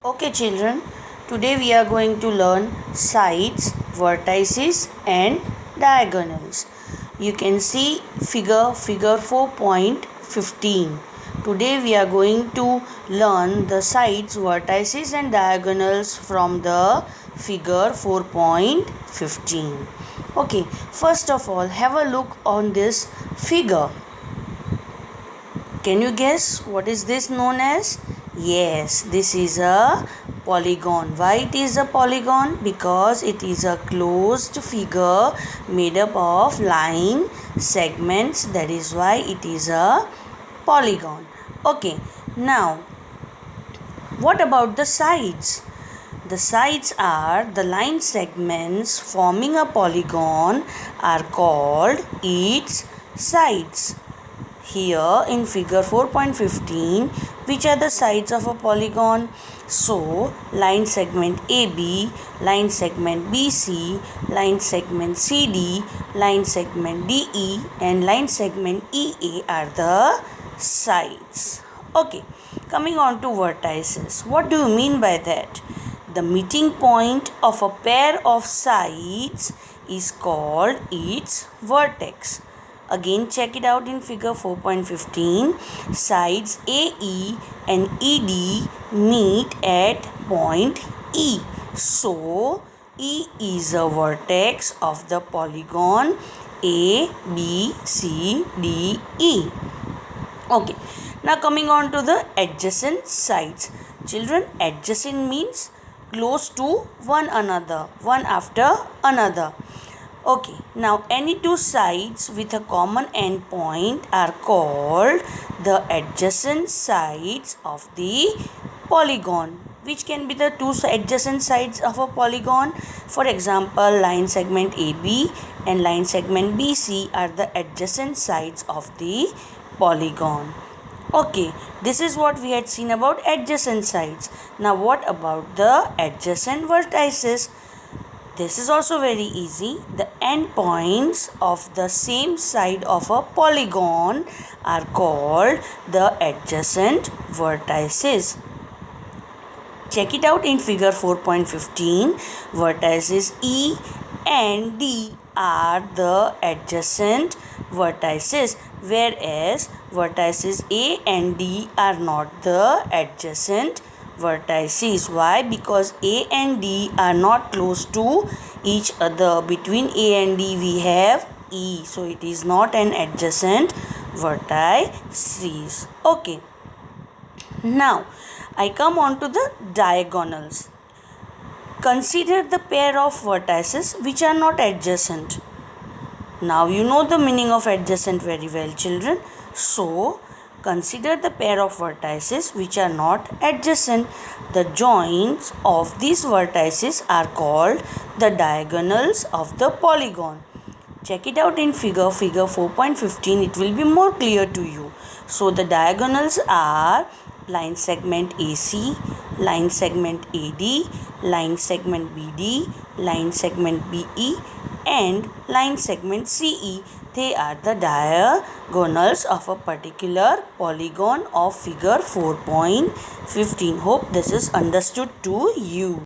Okay children, today we are going to learn sides, vertices and diagonals. You can see figure 4.15. Today we are going to learn the sides, vertices and diagonals from the figure 4.15. Okay, first of all have a look on this figure. Can you guess what is this known as? Yes, this is a polygon. Why it is a polygon? Because it is a closed figure made up of line segments. That is why it is a polygon. Okay, now what about the sides? The sides are the line segments forming a polygon are called its sides. Here in figure 4.15, which are the sides of a polygon? So, line segment AB, line segment BC, line segment CD, line segment DE and line segment EA are the sides. Okay, coming on to vertices. What do you mean by that? The meeting point of a pair of sides is called its vertex. Again, check it out in figure 4.15. Sides AE and ED meet at point E. So, E is a vertex of the polygon ABCDE. Okay, now coming on to the adjacent sides. Children, adjacent means close to one another, one after another. Okay, now any two sides with a common endpoint are called the adjacent sides of the polygon. Which can be the two adjacent sides of a polygon? For example, line segment AB and line segment BC are the adjacent sides of the polygon. Okay, this is what we had seen about adjacent sides. Now what about the adjacent vertices? This is also very easy. The endpoints of the same side of a polygon are called the adjacent vertices. Check it out in figure 4.15. Vertices E and D are the adjacent vertices, whereas vertices A and D are not the adjacent vertices. Why? Because A and D are not close to each other. Between A and D we have E, so it is not an adjacent vertices. Okay, now I come on to the diagonals. Consider the pair of vertices which are not adjacent. Now you know the meaning of adjacent very well, children. So, consider the pair of vertices which are not adjacent. The joints of these vertices are called the diagonals of the polygon. Check it out in figure 4.15. It will be more clear to you. So, the diagonals are line segment AC, line segment AD, line segment BD, line segment BE and line segment CE. They are the diagonals of a particular polygon of figure 4.15. Hope this is understood to you.